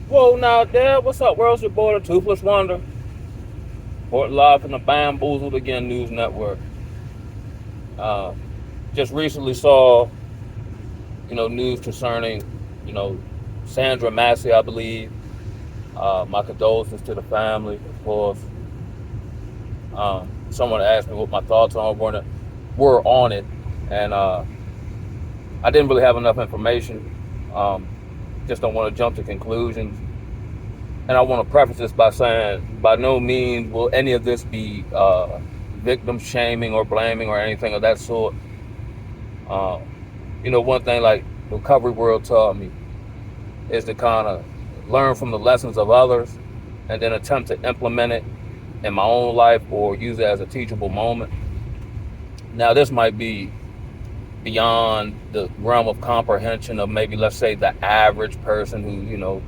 Whoa, now, Dad, what's up, world? It's your boy, the Toothless Wonder. Port live from the Bamboozled Again News Network. Uh, just recently saw, news concerning, you know, Sandra Massey, I believe. My condolences to the family, of course. Someone asked me what my thoughts were on it, and I didn't really have enough information. Um, just don't want to jump to conclusions. And I want to preface this by saying, by no means will any of this be victim shaming or blaming or anything of that sort. Um, one thing like the recovery world taught me is to kind of learn from the lessons of others and then attempt to implement it in my own life or use it as a teachable moment. Now, this might be beyond the realm of comprehension of maybe, let's say, the average person who,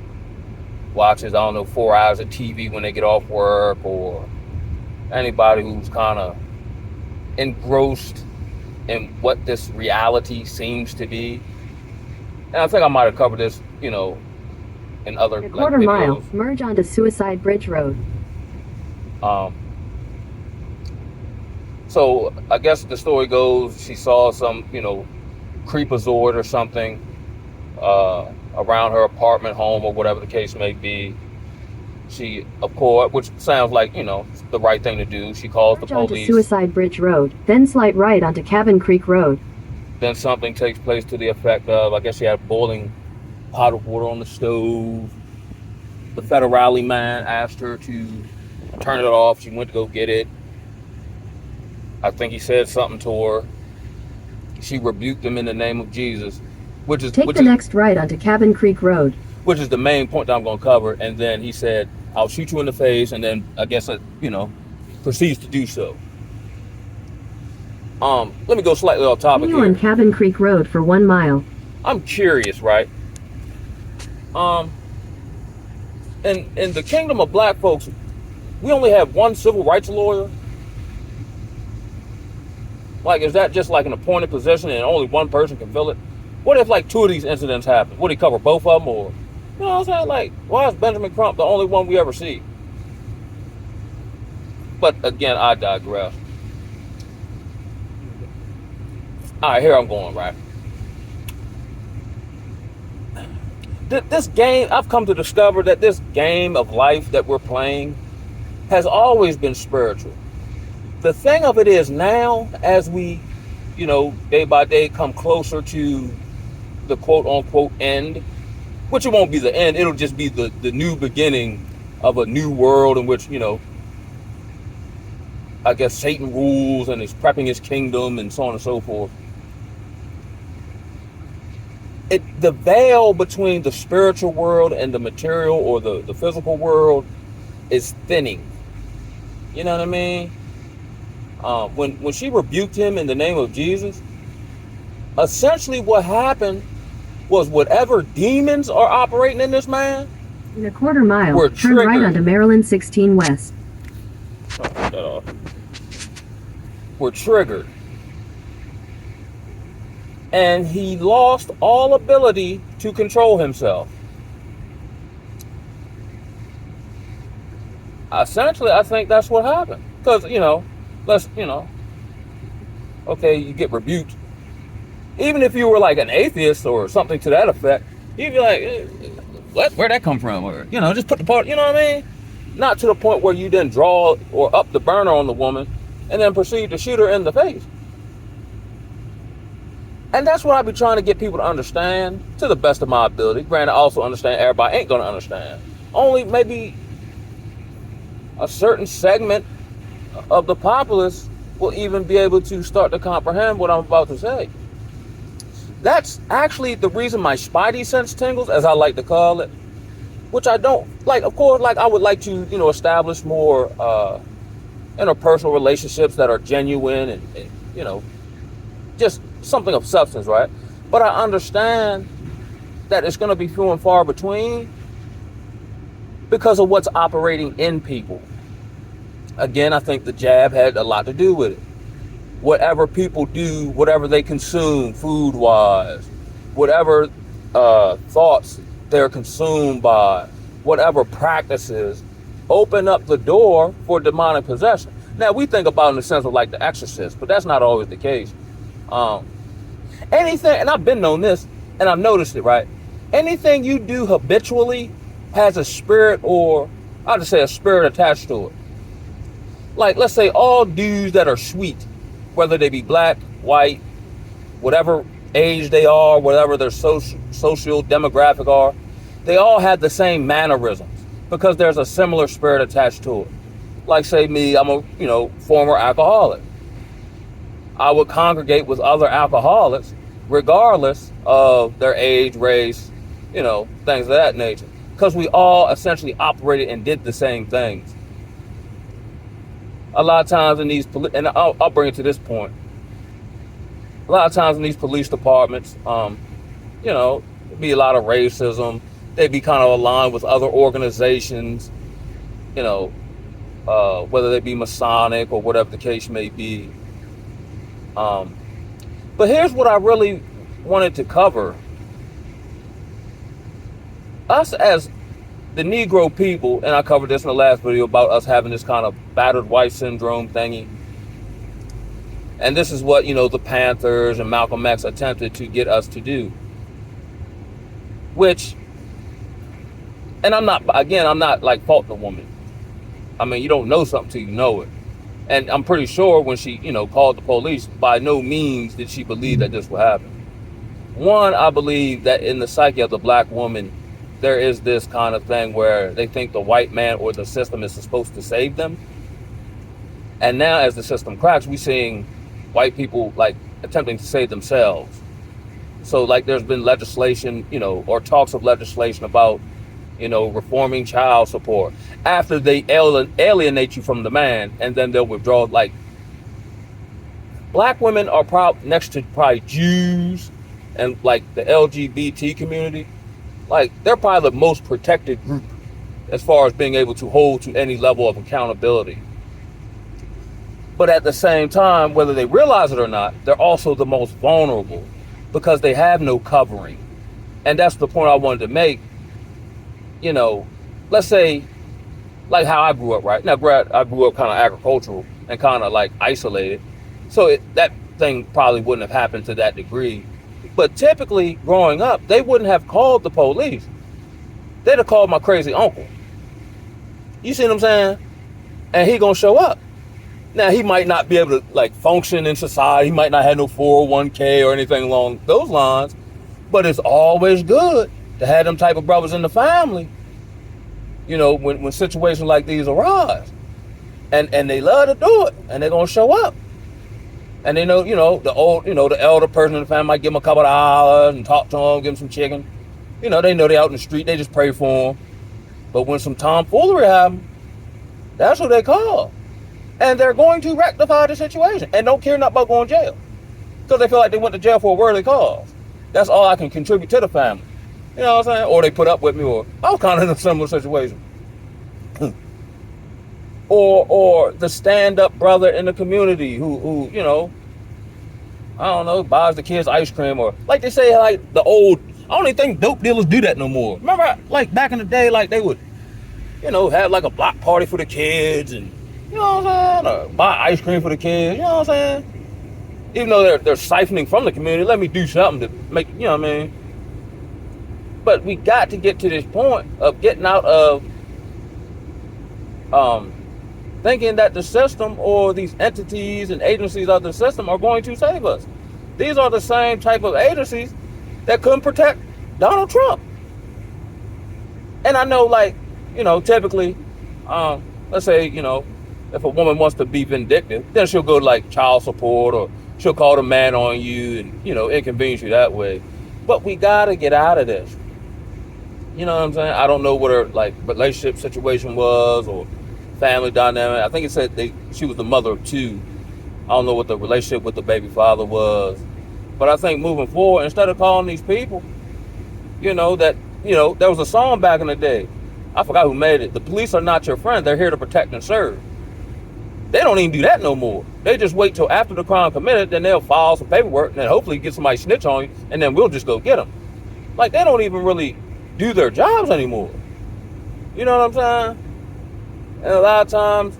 watches, 4 hours of TV when they get off work, or anybody who's kind of engrossed in what this reality seems to be. And I think I might have covered this, in other In a quarter mile, videos. merge onto Suicide Bridge Road. Um, so I guess the story goes, she saw some, creepazord or something around her apartment, home, or whatever the case may be. She, of course, which sounds like, the right thing to do. She calls the Merge onto police. Suicide Bridge Road, then slide right onto Cabin Creek Road. Then something takes place to the effect of, I guess she had a boiling pot of water on the stove. The federale man asked her to turn it off. She went to go get it. I think he said something to her. She rebuked him in the name of Jesus, which is next right onto Cabin Creek Road. Which is the main point that I'm going to cover. And then he said, "I'll shoot you in the face," and then I guess proceeds to do so. Let me go slightly off topic Continue here. on Cabin Creek Road for 1 mile. I'm curious, right? In the kingdom of black folks, we only have one civil rights lawyer. Like, is that just like an appointed position and only one person can fill it? What if like 2 of these incidents happen? Would he cover both of them, or, what I'm saying? Like, why is Benjamin Crump the only one we ever see? But again, I digress. All right, here I'm going, right? This game, I've come to discover that this game of life that we're playing has always been spiritual. The thing of it is now, as we, day by day come closer to the quote unquote end, which it won't be the end, it'll just be the new beginning of a new world in which, I guess Satan rules and is prepping his kingdom and so on and so forth. The veil between the spiritual world and the material or the physical world is thinning. You know what I mean? When she rebuked him in the name of Jesus, essentially what happened was whatever demons are operating in this man In a quarter mile, were turn right triggered. onto Maryland 16 West. Turn that off. Were triggered. And he lost all ability to control himself. Essentially, I think that's what happened. Because, okay, you get rebuked. Even if you were like an atheist or something to that effect, you'd be like, where'd that come from? Or, just put the part, you know what I mean? Not to the point where you then draw or up the burner on the woman and then proceed to shoot her in the face. And that's what I be trying to get people to understand to the best of my ability. Granted, I also understand everybody ain't going to understand. Only maybe a certain segment of the populace will even be able to start to comprehend what I'm about to say. That's actually the reason my spidey sense tingles, as I like to call it, which I don't like. Of course, like I would like to, establish more interpersonal relationships that are genuine and just something of substance, right? But I understand that it's going to be few and far between because of what's operating in people. Again, I think the jab had a lot to do with it. Whatever people do, whatever they consume food-wise, whatever thoughts they're consumed by, whatever practices open up the door for demonic possession. Now, we think about it in the sense of like The Exorcist, but that's not always the case. Anything, and I've been known this, and I've noticed it, right? Anything you do habitually has a spirit, or I'll just say a spirit attached to it. Like, let's say all dudes that are sweet, whether they be black, white, whatever age they are, whatever their social demographic are, they all have the same mannerisms because there's a similar spirit attached to it. Like, say me, I'm a former alcoholic. I would congregate with other alcoholics regardless of their age, race, things of that nature, because we all essentially operated and did the same things. A lot of times in these, and I'll bring it to this point. A lot of times in these police departments, there'd be a lot of racism. They'd be kind of aligned with other organizations, whether they be Masonic or whatever the case may be. But here's what I really wanted to cover. Us as the Negro people, and I covered this in the last video about us having this kind of battered wife syndrome thingy. And this is what, the Panthers and Malcolm X attempted to get us to do. Which, and I'm not like faulting the woman. I mean, you don't know something till you know it. And I'm pretty sure when she, called the police, by no means did she believe that this would happen. One, I believe that in the psyche of the black woman, there is this kind of thing where they think the white man or the system is supposed to save them. And now as the system cracks, we're seeing white people like attempting to save themselves. So like there's been legislation, or talks of legislation about, reforming child support after they alienate you from the man, and then they'll withdraw. Like, black women are next to probably Jews and like the LGBT community. Like, they're probably the most protected group as far as being able to hold to any level of accountability. But at the same time, whether they realize it or not, they're also the most vulnerable because they have no covering. And that's the point I wanted to make. Let's say, like how I grew up, right? Now, I grew up kind of agricultural and kind of like isolated. So that thing probably wouldn't have happened to that degree. But typically, growing up, they wouldn't have called the police. They'd have called my crazy uncle. You see what I'm saying? And he gonna show up. Now, he might not be able to like function in society. He might not have no 401k or anything along those lines. But it's always good to have them type of brothers in the family, when situations like these arise. And they love to do it, and they're gonna show up. And they know, the elder person in the family might give them a couple of dollars and talk to them, give them some chicken. They know they out in the street, they just pray for them. But when some tomfoolery happens, that's what they call. And they're going to rectify the situation and don't care nothing about going to jail. Because they feel like they went to jail for a worthy cause. That's all I can contribute to the family. You know what I'm saying? Or they put up with me, or I was kind of in a similar situation. Or the stand-up brother in the community who I don't know, buys the kids ice cream, or like they say, like the old, I don't even think dope dealers do that no more. Remember, like back in the day, like they would, have like a block party for the kids, and what I'm saying, or buy ice cream for the kids, you know what I'm saying? Even though they're siphoning from the community, let me do something to make, what I mean? But we got to get to this point of getting out of thinking that the system or these entities and agencies of the system are going to save us. These are the same type of agencies that couldn't protect Donald Trump. And I know, like, typically, let's say, if a woman wants to be vindictive, then she'll go to like child support, or she'll call the man on you and, inconvenience you that way. But we got to get out of this. You know what I'm saying? I don't know what her like relationship situation was or family dynamic. I think it said she was the mother of two. I don't know what the relationship with the baby father was. But I think moving forward, instead of calling these people, there was a song back in the day. I forgot who made it. The police are not your friend. They're here to protect and serve. They don't even do that no more. They just wait till after the crime committed, then they'll file some paperwork, and then hopefully get somebody snitch on you, and then we'll just go get them. Like, they don't even really do their jobs anymore. You know what I'm saying? And a lot of times,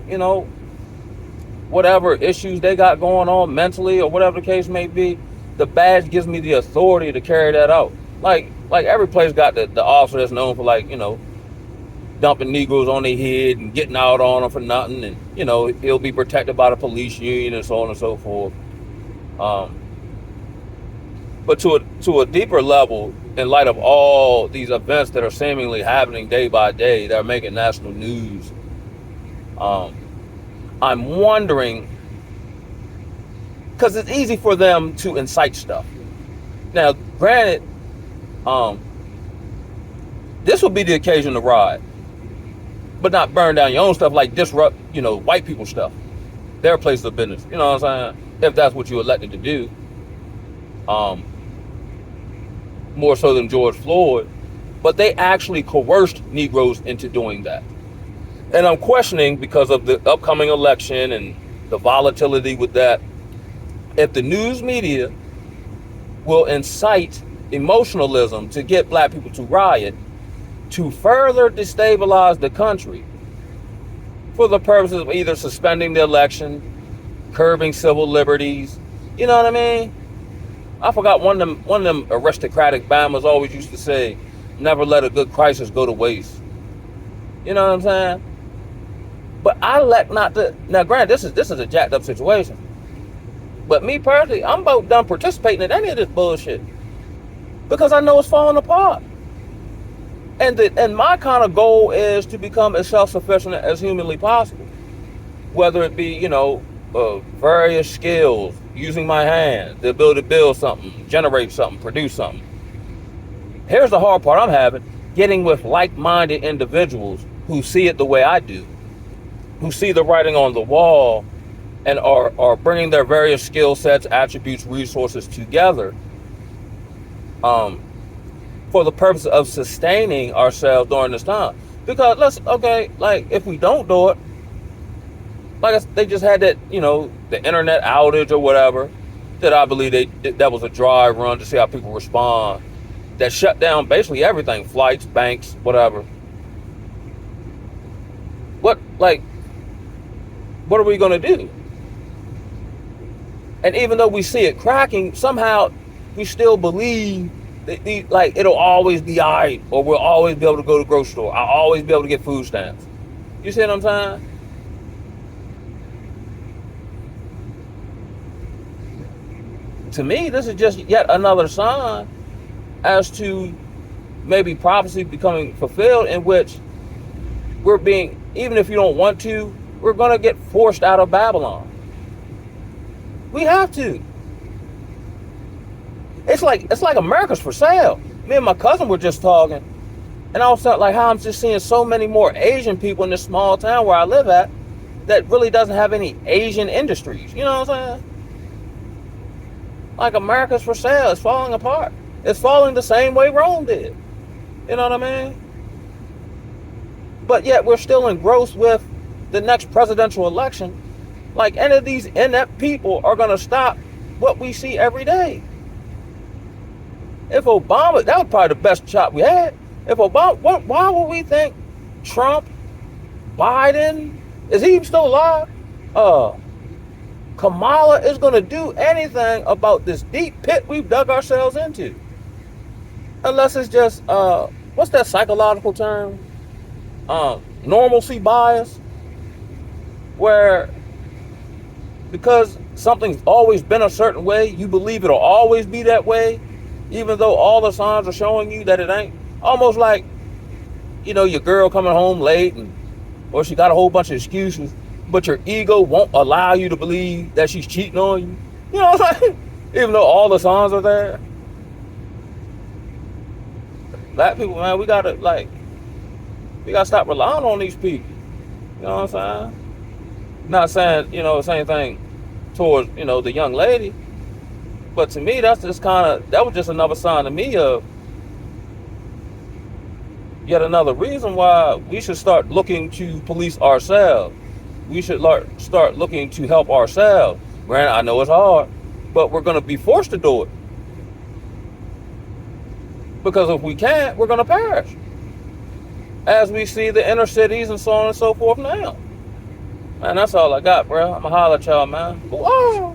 whatever issues they got going on mentally or whatever the case may be, the badge gives me the authority to carry that out. Like every place got the officer that's known for dumping Negroes on their head and getting out on them for nothing, and he'll be protected by the police union and so on and so forth. But to a deeper level, in light of all these events that are seemingly happening day by day that are making national news, I'm wondering, because it's easy for them to incite stuff. Now, granted, this would be the occasion to riot, but not burn down your own stuff, like disrupt, white people's stuff, their place of business. You know what I'm saying? If that's what you elected to do, more so than George Floyd, but they actually coerced Negroes into doing that. And I'm questioning, because of the upcoming election and the volatility with that, if the news media will incite emotionalism to get black people to riot, to further destabilize the country for the purposes of either suspending the election, curbing civil liberties. You know what I mean? I forgot one of them aristocratic Bamas always used to say, never let a good crisis go to waste. You know what I'm saying? But I elect not to. Now, granted, this is a jacked up situation. But me personally, I'm about done participating in any of this bullshit, because I know it's falling apart. And my kind of goal is to become as self-sufficient as humanly possible, whether it be various skills, using my hands, the ability to build something, generate something, produce something. Here's the hard part I'm having: getting with like-minded individuals who see it the way I do, who see the writing on the wall, and are bringing their various skill sets, attributes, resources together for the purpose of sustaining ourselves during this time. Because if we don't do it, they just had that, the internet outage or whatever, that I believe that was a dry run to see how people respond, that shut down basically everything, flights, banks, whatever. What are we going to do? And even though we see it cracking, somehow we still believe that it'll always be all right, or we'll always be able to go to the grocery store. I'll always be able to get food stamps. You see what I'm saying? To me, this is just yet another sign as to maybe prophecy becoming fulfilled, in which we're being, even if you don't want to, we're going to get forced out of Babylon. We have to. It's like America's for sale. Me and my cousin were just talking, and I was like, how I'm just seeing so many more Asian people in this small town where I live at that really doesn't have any Asian industries. You know what I'm saying? Like, America's for sale. It's falling apart. It's falling the same way Rome did. You know what I mean? But yet we're still engrossed with the next presidential election. Like, any of these inept people are going to stop what we see every day. If Obama, that was probably the best shot we had. If Obama, why would we think Trump, Biden, is he even still alive? Kamala is going to do anything about this deep pit we've dug ourselves into. Unless it's just, what's that psychological term? Normalcy bias. Where, because something's always been a certain way, you believe it'll always be that way, even though all the signs are showing you that it ain't. Almost like, your girl coming home late, or she got a whole bunch of excuses, but your ego won't allow you to believe that she's cheating on you. You know what I'm saying? Even though all the signs are there. Black people, man, we gotta stop relying on these people. You know what I'm saying? Not saying, the same thing towards, the young lady. But to me, that was just another sign to me of yet another reason why we should start looking to police ourselves. We should start looking to help ourselves. Granted, I know it's hard, but we're going to be forced to do it. Because if we can't, we're going to perish. as we see the inner cities and so on and so forth now. Man, that's all I got, bro. I'ma holler at y'all, man. Whoa.